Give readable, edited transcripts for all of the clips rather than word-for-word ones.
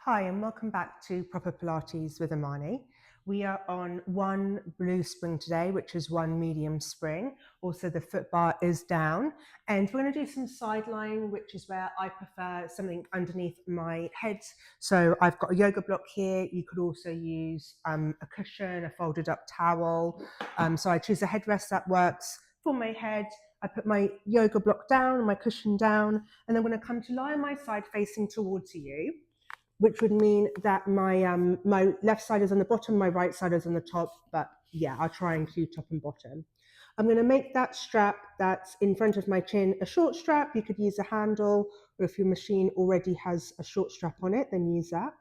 Hi, and welcome back to Proper Pilates with Amani. We are on one blue spring today, which is one medium spring. Also, the foot bar is down. And we're going to do some side lying, which is where I prefer something underneath my head. So I've got a yoga block here. You could also use a cushion, a folded up towel. So I choose a headrest that works for my head. I put my yoga block down, my cushion down, and I'm going to come to lie on my side facing towards you, which would mean that my left side is on the bottom, my right side is on the top, but yeah, I'll try and include top and bottom. I'm going to make that strap that's in front of my chin a short strap. You could use a handle, or if your machine already has a short strap on it, then use that.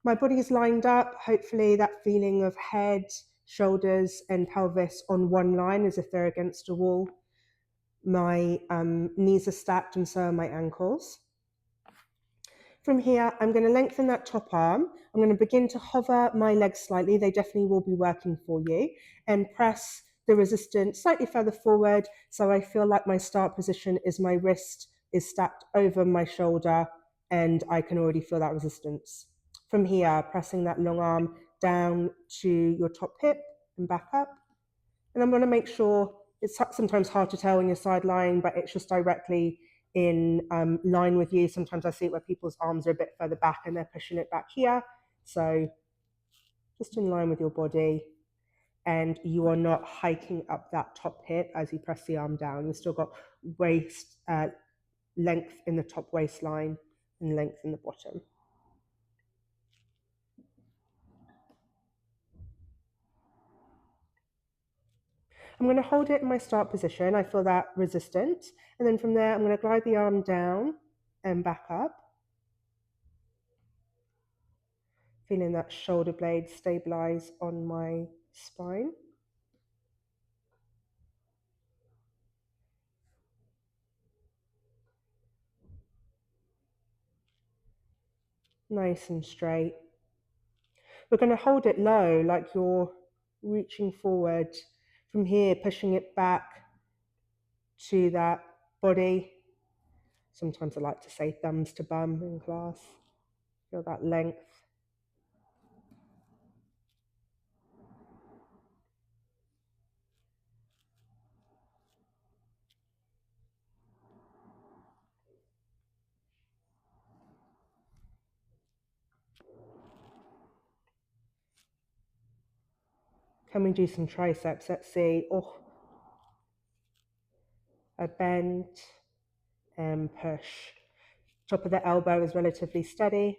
My body is lined up, hopefully that feeling of head, shoulders, and pelvis on one line as if they're against a wall. My knees are stacked and so are my ankles. From here, I'm going to lengthen that top arm. I'm going to begin to hover my legs slightly. They definitely will be working for you, and press the resistance slightly further forward. So I feel like my start position is my wrist is stacked over my shoulder and I can already feel that resistance. From here, pressing that long arm down to your top hip and back up. And I'm going to make sure, it's sometimes hard to tell when you're side lying, but it's just directly in line with you. Sometimes I see it where people's arms are a bit further back and they're pushing it back here. So just in line with your body, and you are not hiking up that top hip as you press the arm down. You've still got waist length in the top waistline and length in the bottom. I'm going to hold it in my start position. I feel that resistance. And then from there, I'm going to glide the arm down and back up. Feeling that shoulder blade stabilize on my spine. Nice and straight. We're going to hold it low, like you're reaching forward. From here, pushing it back to that body. Sometimes I like to say thumbs to bum in class. Feel that length. Can we do some triceps? Let's see. Oh, a bend and push. Top of the elbow is relatively steady.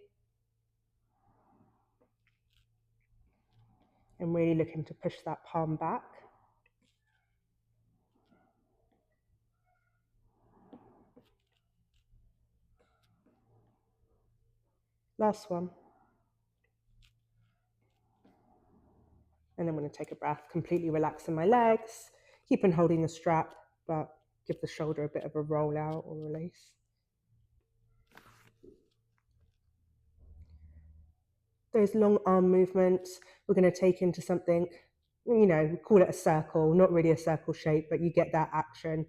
And really looking to push that palm back. Last one. And I'm going to take a breath, completely relaxing my legs, keep on holding the strap, but give the shoulder a bit of a roll out or release. Those long arm movements, we're going to take into something, you know, we call it a circle, not really a circle shape, but you get that action.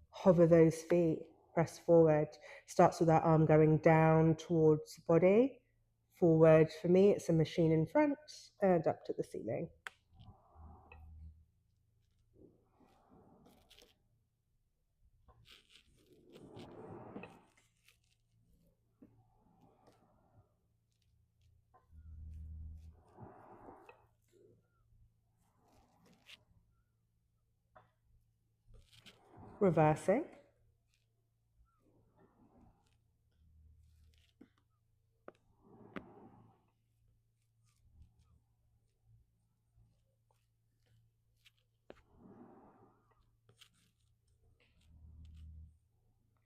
Hover those feet, press forward. Starts with that arm going down towards the body. Forward, for me, it's a machine in front and up to the ceiling. Reversing.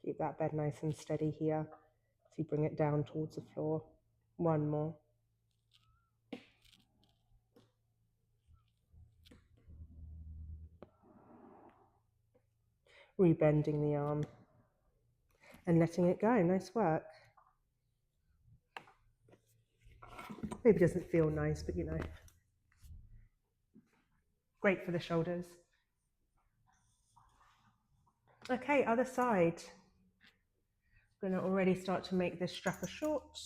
Keep that bed nice and steady here. So you bring it down towards the floor. One more. Rebending the arm and letting it go. Nice work. Maybe it doesn't feel nice, but you know. Great for the shoulders. Okay, other side. I'm going to already start to make this strapper short.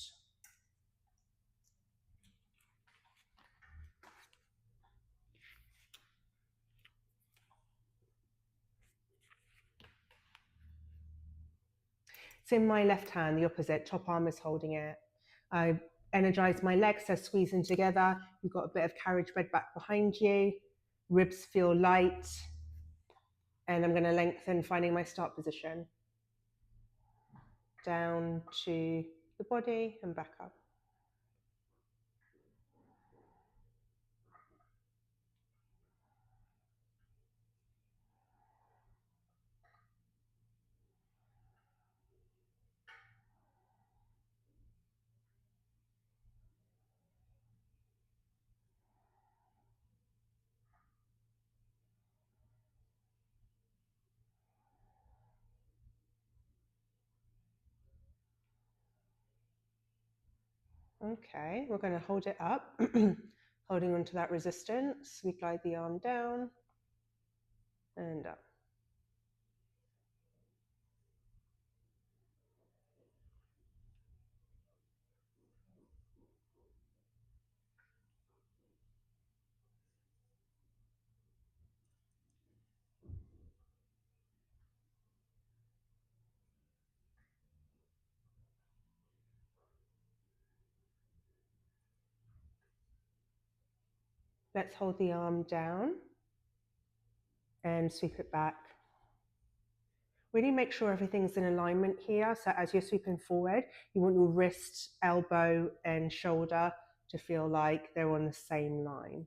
It's in my left hand, the opposite, top arm is holding it. I energize my legs, they're squeezing together. You've got a bit of carriage bed back behind you. Ribs feel light. And I'm going to lengthen, finding my start position. Down to the body and back up. Okay, we're going to hold it up, holding onto that resistance. We glide the arm down and up. Let's hold the arm down and sweep it back. Really make sure everything's in alignment here. So as you're sweeping forward, you want your wrist, elbow, and shoulder to feel like they're on the same line.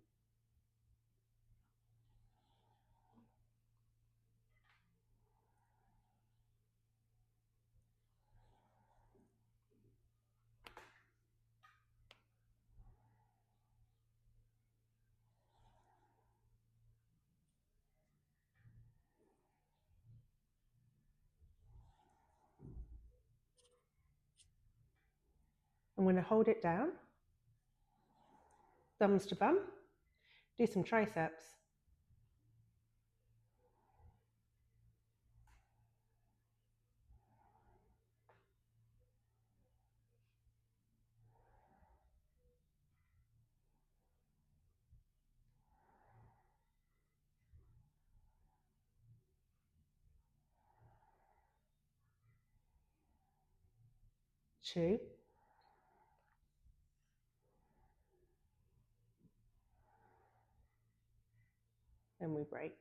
I'm going to hold it down, thumbs to bum, do some triceps. Two. And we break.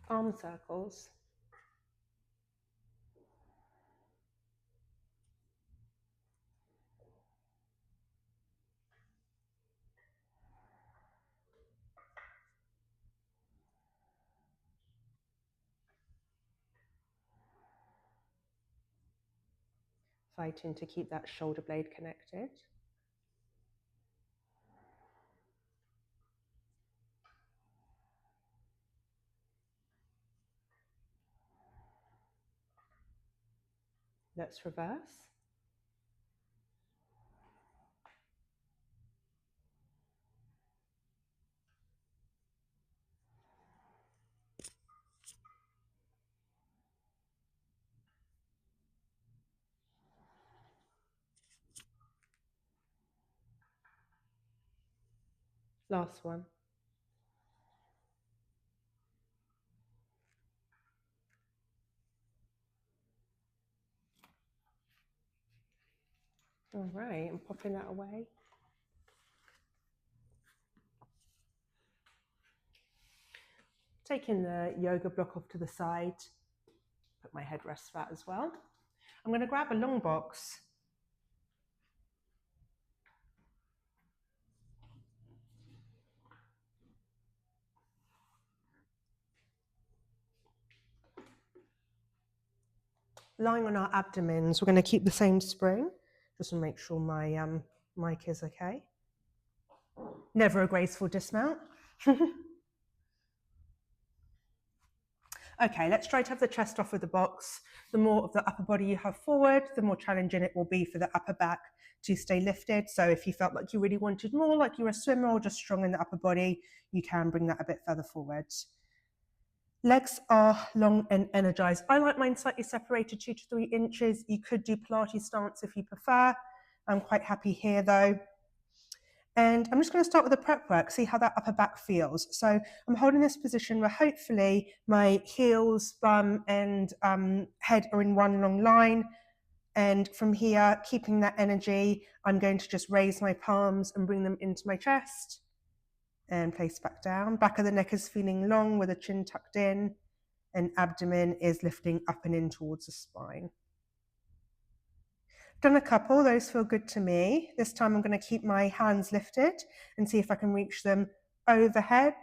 Arm circles. Fighting to keep that shoulder blade connected. Let's reverse. Last one. All right, I'm popping that away. Taking the yoga block off to the side, put my headrest flat as well. I'm going to grab a long box. Lying on our abdomens, we're going to keep the same spring, just to make sure my mic is okay. Never a graceful dismount. Okay, let's try to have the chest off with the box. The more of the upper body you have forward, the more challenging it will be for the upper back to stay lifted. So if you felt like you really wanted more, like you're a swimmer or just strong in the upper body, you can bring that a bit further forward. Legs are long and energized. I like mine slightly separated 2 to 3 inches. You could do Pilates stance if you prefer. I'm quite happy here though. And I'm just going to start with the prep work, see how that upper back feels. So I'm holding this position where hopefully my heels, bum, and head are in one long line. And from here, keeping that energy, I'm going to just raise my palms and bring them into my chest and place back down. Back of the neck is feeling long with the chin tucked in, and abdomen is lifting up and in towards the spine. Done a couple, those feel good to me. This time I'm going to keep my hands lifted and see if I can reach them overhead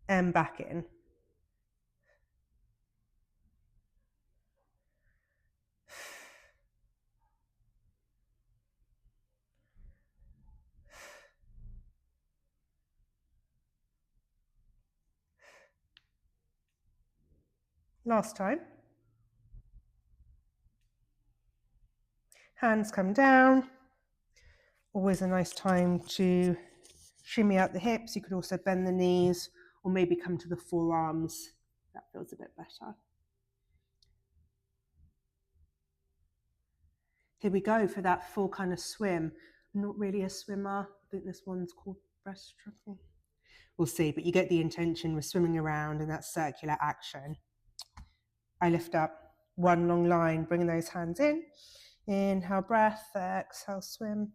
and back in. Last time. Hands come down. Always a nice time to shimmy out the hips. You could also bend the knees or maybe come to the forearms. That feels a bit better. Here we go for that full kind of swim. I'm not really a swimmer. I think this one's called breaststroking. We'll see, but you get the intention. We're swimming around in that circular action. I lift up one long line, bringing those hands in. Inhale, breath, exhale, swim.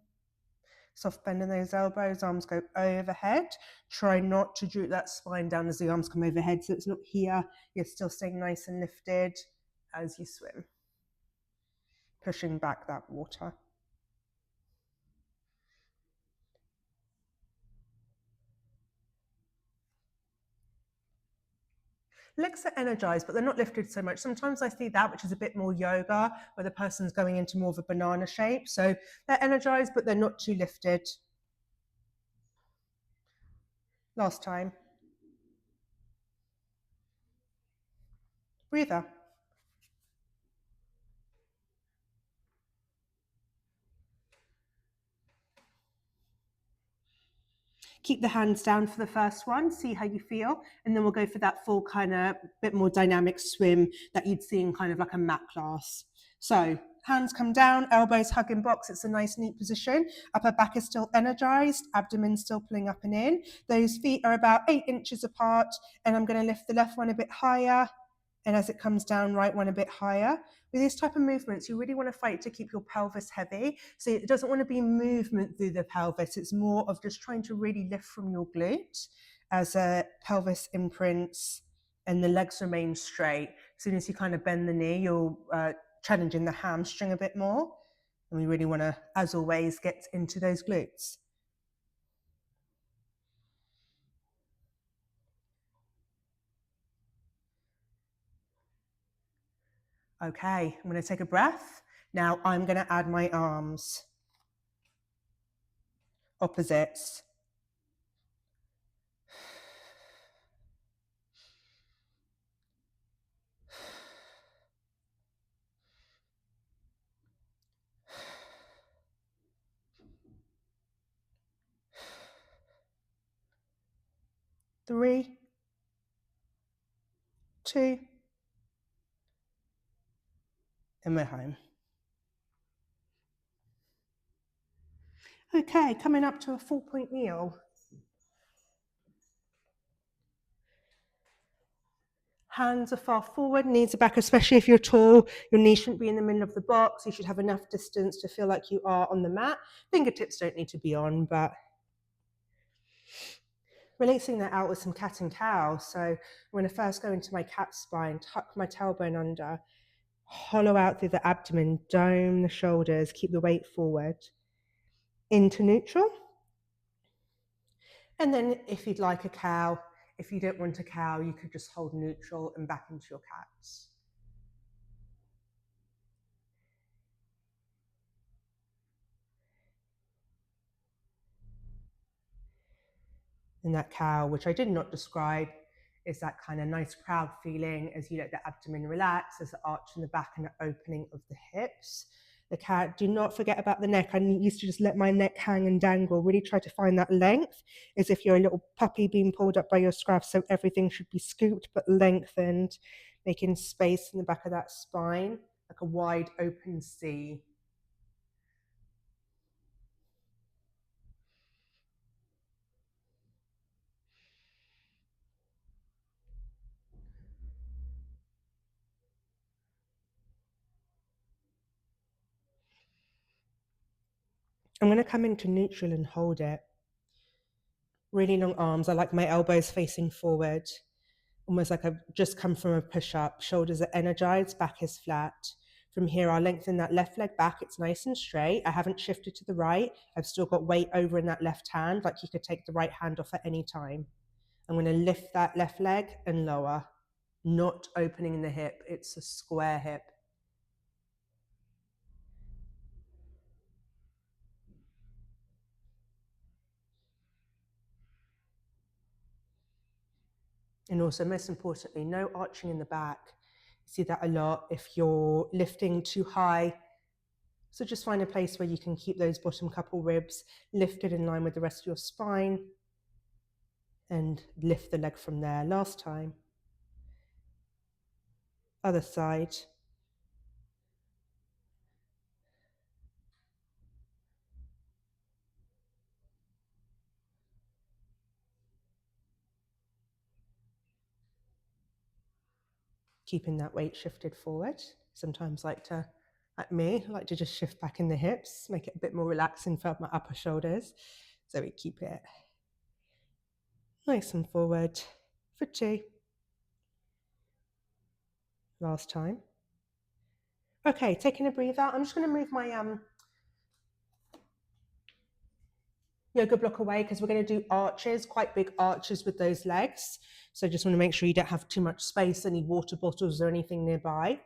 Soft bend in those elbows, arms go overhead. Try not to droop that spine down as the arms come overhead, so it's not here. You're still staying nice and lifted as you swim. Pushing back that water. Legs are energized, but they're not lifted so much. Sometimes I see that, which is a bit more yoga, where the person's going into more of a banana shape. So they're energized, but they're not too lifted. Last time. Breather. Keep the hands down for the first one, see how you feel, and then we'll go for that full kind of bit more dynamic swim that you'd see in kind of like a mat class. So hands come down, elbows hug in box. It's a nice, neat position. Upper back is still energized, abdomen still pulling up and in. Those feet are about 8 inches apart, and I'm going to lift the left one a bit higher, and as it comes down, right one a bit higher. With these type of movements, you really want to fight to keep your pelvis heavy. So it doesn't want to be movement through the pelvis. It's more of just trying to really lift from your glute as a pelvis imprints and the legs remain straight. As soon as you kind of bend the knee, you're challenging the hamstring a bit more. And we really want to, as always, get into those glutes. Okay, I'm going to take a breath. Now I'm going to add my arms. Opposites. Three, two, and we're home. Okay, coming up to a 4-point kneel. Hands are far forward, knees are back, especially if you're tall. Your knees shouldn't be in the middle of the box. You should have enough distance to feel like you are on the mat. Fingertips don't need to be on, but releasing that out with some cat and cow. So I'm going to first go into my cat spine, tuck my tailbone under, hollow out through the abdomen, dome the shoulders, keep the weight forward. Into neutral. And then if you'd like a cow, if you don't want a cow, you could just hold neutral and back into your cats. And that cow, which I did not describe, is that kind of nice proud feeling as you let the abdomen relax, as the arch in the back and the opening of the hips. The cat, do not forget about the neck. I used to just let my neck hang and dangle, really try to find that length, as if you're a little puppy being pulled up by your scruff, so everything should be scooped but lengthened, making space in the back of that spine, like a wide open sea. I'm going to come into neutral and hold it. Really long arms. I like my elbows facing forward, almost like I've just come from a push-up. Shoulders are energized, back is flat. From here, I'll lengthen that left leg back. It's nice and straight. I haven't shifted to the right. I've still got weight over in that left hand, like you could take the right hand off at any time. I'm going to lift that left leg and lower, not opening the hip. It's a square hip. And also, most importantly, no arching in the back. You see that a lot if you're lifting too high. So just find a place where you can keep those bottom couple ribs lifted in line with the rest of your spine and lift the leg from there. Last time. Other side. Keeping that weight shifted forward. Sometimes like to just shift back in the hips, make it a bit more relaxing for my upper shoulders. So we keep it nice and forward for 2. Last time. Okay, taking a breather. I'm just going to move my yoga block away because we're going to do arches, quite big arches with those legs. So just want to make sure you don't have too much space, any water bottles or anything nearby.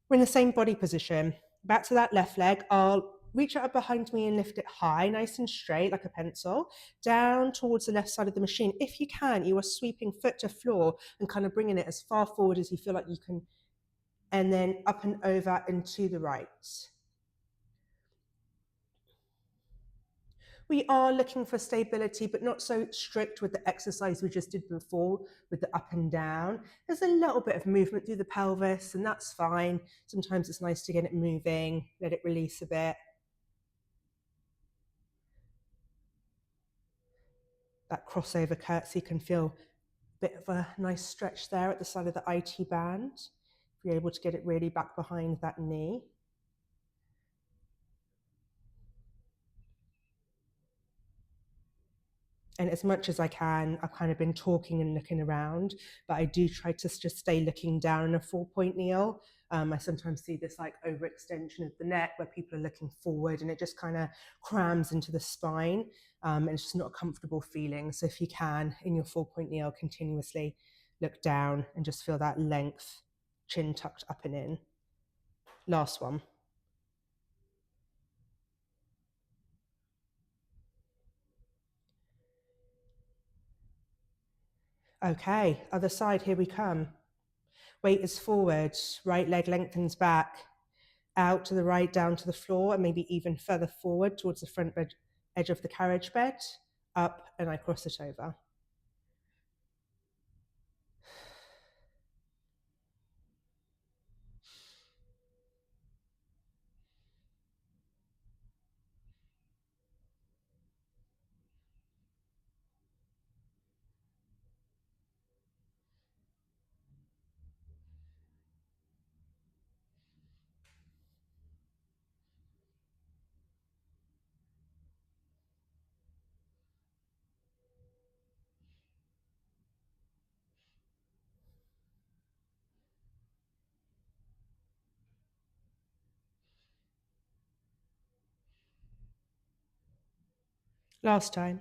We're in the same body position. Back to that left leg. I'll reach out behind me and lift it high, nice and straight like a pencil, down towards the left side of the machine. If you can, you are sweeping foot to floor and kind of bringing it as far forward as you feel like you can, and then up and over and to the right. We are looking for stability, but not so strict with the exercise we just did before with the up and down. There's a little bit of movement through the pelvis, and that's fine. Sometimes it's nice to get it moving, let it release a bit. That crossover curtsy can feel a bit of a nice stretch there at the side of the IT band. If you're able to get it really back behind that knee. And as much as I can, I've kind of been talking and looking around, but I do try to just stay looking down in a 4-point kneel. I sometimes see this like overextension of the neck where people are looking forward and it just kind of crams into the spine, and it's just not a comfortable feeling. So if you can, in your 4-point kneel, continuously look down and just feel that length, chin tucked up and in. Last one. Okay, other side, here we come. Weight is forward, right leg lengthens back, out to the right, down to the floor, and maybe even further forward towards the front edge of the carriage bed, up, and I cross it over. Last time.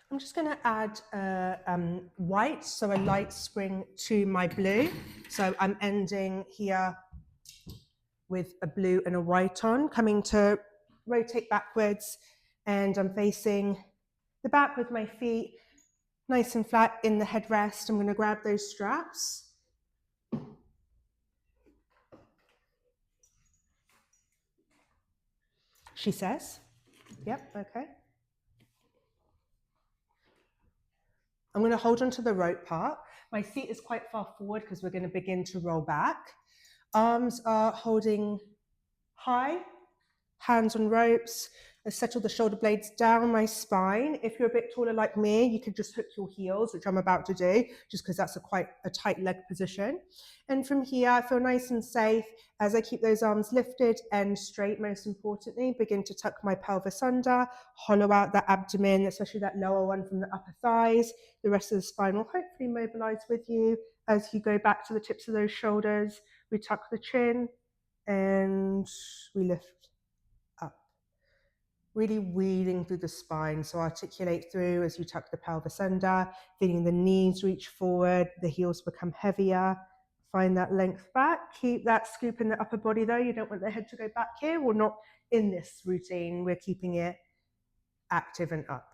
I'm just going to add white, so a light spring to my blue. So I'm ending here with a blue and a white on, coming to rotate backwards, and I'm facing the back with my feet nice and flat in the headrest. I'm going to grab those straps. She says. Yep, okay. I'm going to hold onto the rope part. My seat is quite far forward because we're going to begin to roll back. Arms are holding high, hands on ropes. I settle the shoulder blades down my spine. If you're a bit taller like me, you could just hook your heels, which I'm about to do, just because that's quite a tight leg position. And from here, I feel nice and safe as I keep those arms lifted and straight, most importantly. Begin to tuck my pelvis under, hollow out that abdomen, especially that lower one from the upper thighs. The rest of the spine will hopefully mobilize with you as you go back to the tips of those shoulders. We tuck the chin and we lift up. Really wheeling through the spine, so articulate through as you tuck the pelvis under, feeling the knees reach forward, the heels become heavier. Find that length back. Keep that scoop in the upper body though. You don't want the head to go back here. We're not in this routine. We're keeping it active and up.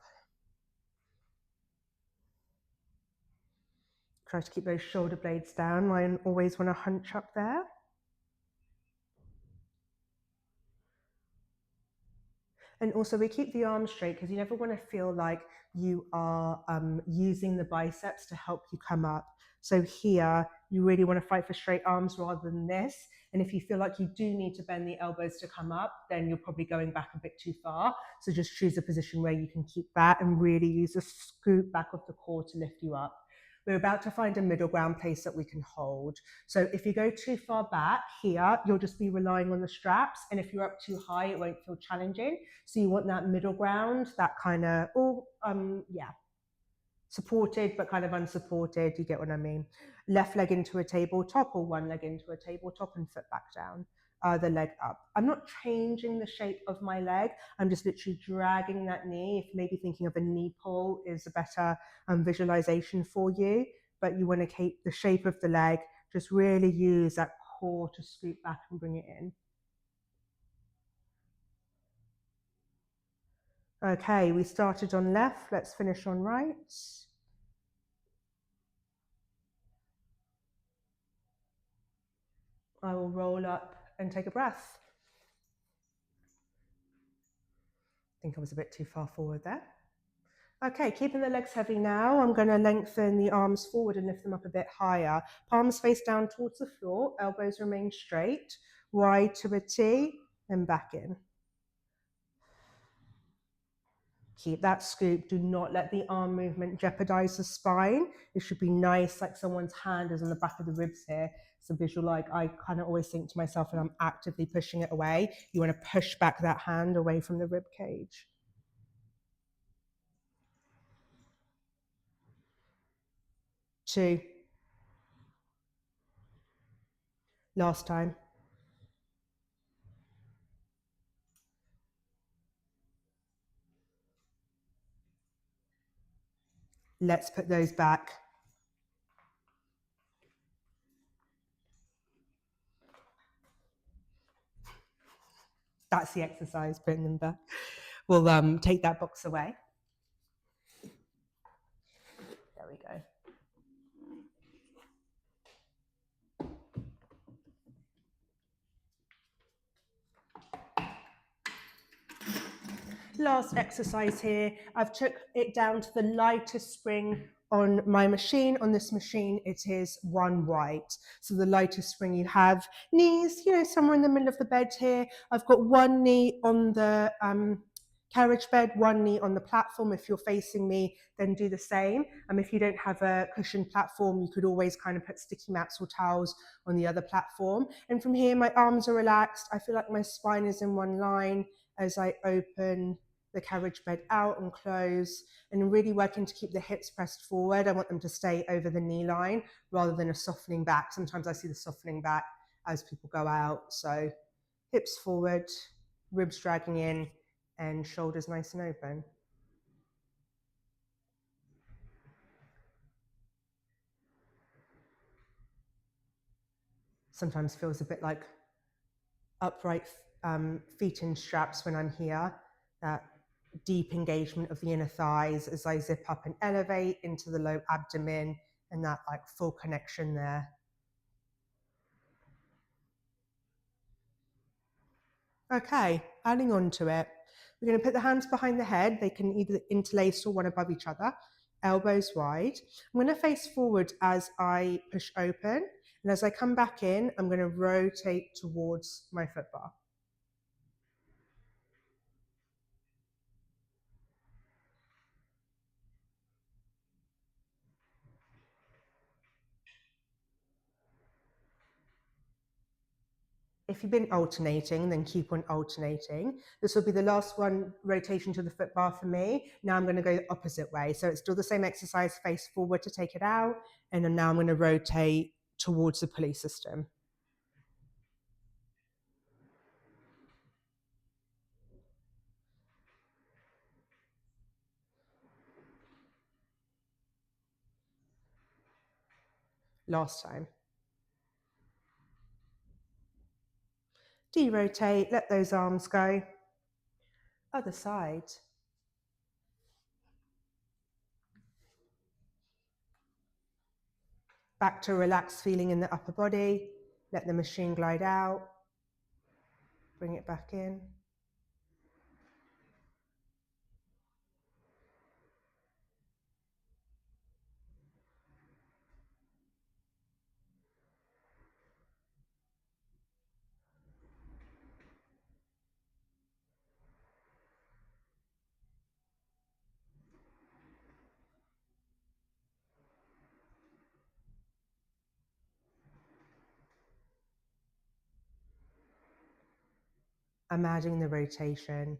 Try to keep those shoulder blades down. I always want to hunch up there. And also we keep the arms straight because you never want to feel like you are using the biceps to help you come up. So here, you really want to fight for straight arms rather than this. And if you feel like you do need to bend the elbows to come up, then you're probably going back a bit too far. So just choose a position where you can keep that and really use a scoop back of the core to lift you up. We're about to find a middle ground place that we can hold. So if you go too far back here, you'll just be relying on the straps. And if you're up too high, it won't feel challenging. So you want that middle ground, that kind of, supported but kind of unsupported, you get what I mean. Left leg into a tabletop or one leg into a tabletop and foot back down. The leg up. I'm not changing the shape of my leg. I'm just literally dragging that knee. If maybe thinking of a knee pull is a better visualization for you, but you want to keep the shape of the leg, just really use that core to scoop back and bring it in. Okay, we started on left, let's finish on right. I will roll up and take a breath. I think I was a bit too far forward there. Okay, keeping the legs heavy now, I'm going to lengthen the arms forward and lift them up a bit higher. Palms face down towards the floor, elbows remain straight, wide to a T, and back in. Keep that scoop. Do not let the arm movement jeopardize the spine. It should be nice, like someone's hand is on the back of the ribs here. It's a visual, like I kind of always think to myself when I'm actively pushing it away, you want to push back that hand away from the rib cage. 2. Last time. Let's put those back. That's the exercise, putting them back. We'll take that box away. There we go. Last exercise here. I've took it down to the lightest spring on my machine. On this machine, it is 1 white. So the lightest spring you have. Knees, somewhere in the middle of the bed here. I've got one knee on the carriage bed, one knee on the platform. If you're facing me, then do the same. If you don't have a cushioned platform, you could always kind of put sticky mats or towels on the other platform. And from here, my arms are relaxed. I feel like my spine is in one line as I open the carriage bed out and close, and really working to keep the hips pressed forward. I want them to stay over the knee line rather than a softening back. Sometimes I see the softening back as people go out. So hips forward, ribs dragging in, and shoulders nice and open. Sometimes feels a bit like upright feet in straps when I'm here, that deep engagement of the inner thighs as I zip up and elevate into the low abdomen, and that like full connection there. Okay, adding on to it. We're going to put the hands behind the head. They can either interlace or one above each other, elbows wide. I'm going to face forward as I push open. And as I come back in, I'm going to rotate towards my foot bar. If you've been alternating, then keep on alternating. This will be the last one rotation to the foot bar for me. Now I'm going to go the opposite way. So it's still the same exercise, face forward to take it out. And then now I'm going to rotate towards the pulley system. Last time. De-rotate, let those arms go. Other side. Back to a relaxed feeling in the upper body. Let the machine glide out. Bring it back in. I'm adding the rotation.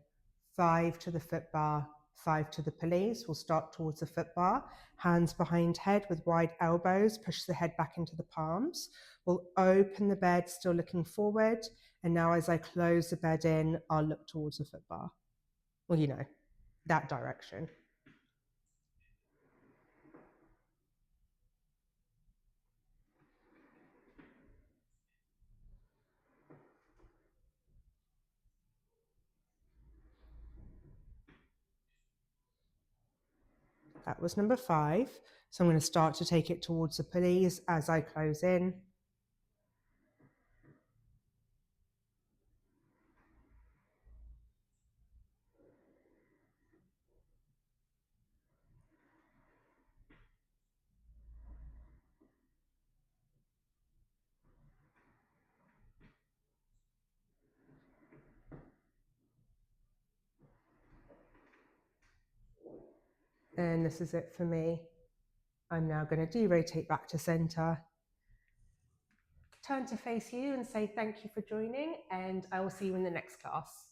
5 to the foot bar, 5 to the pulleys. We'll start towards the foot bar. Hands behind head with wide elbows. Push the head back into the palms. We'll open the bed, still looking forward. And now as I close the bed in, I'll look towards the foot bar. Well, you know, that direction. That was number 5. So I'm going to start to take it towards the pulleys as I close in. And this is it for me. I'm now going to de-rotate back to center. Turn to face you and say thank you for joining, and I will see you in the next class.